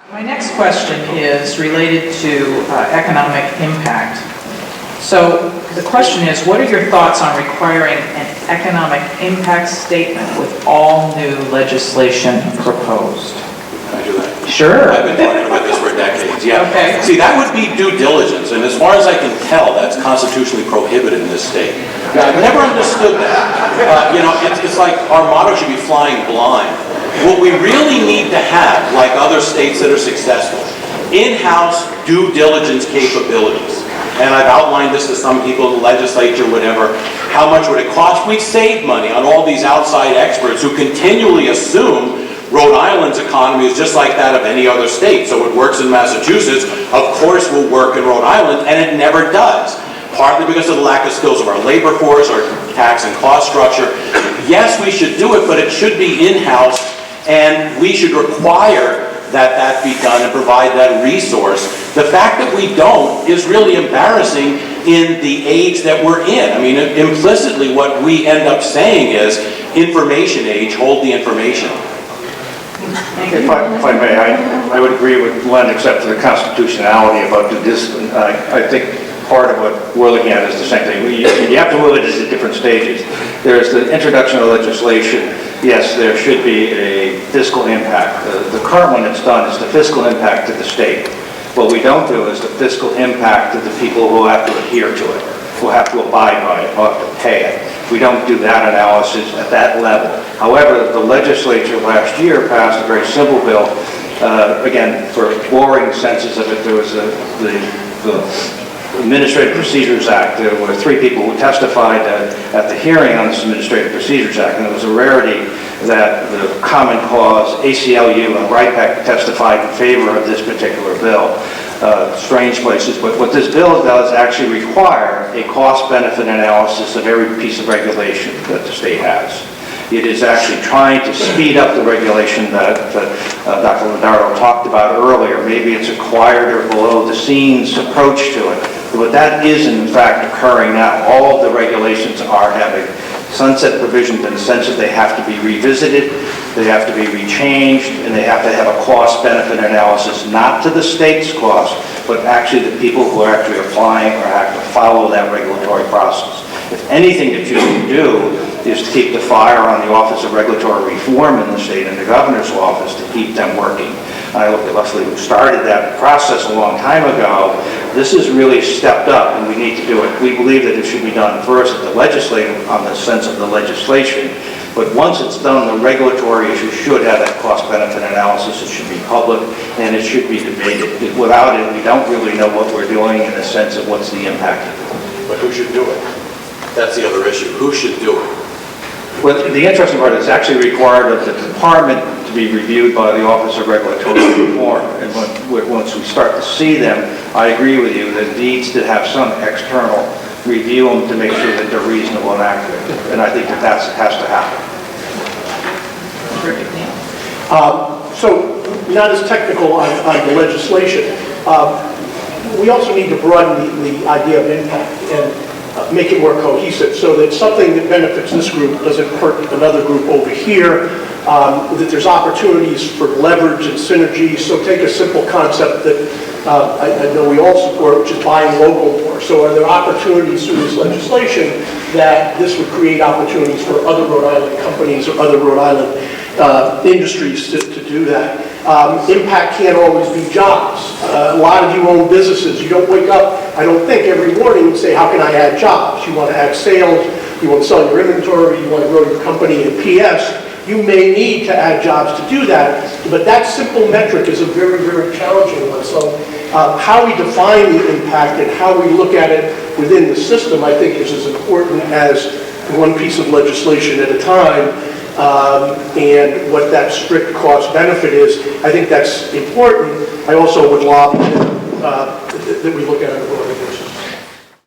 My next question is related to economic impact. So the question is, what are your thoughts on requiring an economic impact statement with all new legislation proposed? Can I do that? Sure. I've been talking about this for decades, yeah. Okay. See, that would be due diligence, and as far as I can tell, that's constitutionally prohibited in this state. I've never understood that. It's like our motto should be flying blind. What we really need to have, like other states that are successful, in-house due diligence capabilities. And I've outlined this to some people in the legislature, whatever. How much would it cost? We'd save money on all these outside experts who continually assume Rhode Island's economy is just like that of any other state. So it works in Massachusetts, of course will work in Rhode Island, and it never does. Partly because of the lack of skills of our labor force, our tax and cost structure. Yes, we should do it, but it should be in-house, and we should require that that be done and provide that resource. The fact that we don't is really embarrassing in the age that we're in. I mean, implicitly what we end up saying is, information age, hold the information. If I may, I would agree with Len, except for the constitutionality about due discipline. I think part of what we're looking at is the same thing. You have to move it at different stages. There's the introduction of legislation. Yes, there should be a fiscal impact. The current one that's done is the fiscal impact to the state. What we don't do is the fiscal impact to the people who have to adhere to it, who have to abide by it, who have to pay it. We don't do that analysis at that level. However, the legislature last year passed a very simple bill. Again, for boring senses of it, there was the Administrative Procedures Act. There were 3 people who testified at the hearing on this Administrative Procedures Act, and it was a rarity that the Common Cause, ACLU, and RIPEC testified in favor of this particular bill. Strange places, but what this bill does actually require a cost-benefit analysis of every piece of regulation that the state has. It is actually trying to speed up the regulation that Dr. Lombardo talked about earlier. Maybe it's a quieter, below-the-scenes approach to it. But that is, in fact, occurring now. All of the regulations are having sunset provisions in the sense that they have to be revisited, they have to be rechanged, and they have to have a cost-benefit analysis, not to the state's cost, but actually the people who are actually applying or have to follow that regulatory process. If anything that you can do is to keep the fire on the Office of Regulatory Reform in the state and the governor's office to keep them working. I look at Leslie, who started that process a long time ago. This is really stepped up, and we need to do it. We believe that it should be done first at the legislative, on the sense of the legislation. But once it's done, the regulatory issue should have that cost-benefit analysis. It should be public, and it should be debated. Without it, we don't really know what we're doing in the sense of what's the impact of it. But who should do it? That's the other issue. Who should do it? Well, the interesting part is actually required of the department to be reviewed by the Office of Regulatory Reform. And once we start to see them, I agree with you that it needs to have some external review them to make sure that they're reasonable and accurate. And I think that has to happen. So, not as technical on the legislation. We also need to broaden the idea of impact and make it more cohesive so that something that benefits this group doesn't hurt another group over here, that there's opportunities for leverage and synergy. So take a simple concept that I know we all support, which is buying local more. So are there opportunities through this legislation that this would create opportunities for other Rhode Island companies or other Rhode Island industries to do that? Impact can't always be jobs. A lot of you own businesses. You don't wake up, I don't think, every morning and say, how can I add jobs? You want to add sales, you want to sell your inventory, you want to grow your company in PS. You may need to add jobs to do that, but that simple metric is a very, very challenging one. So how we define the impact and how we look at it within the system, I think, is as important as one piece of legislation at a time. And what that strict cost benefit is, I think that's important. I also would lobby that we look at it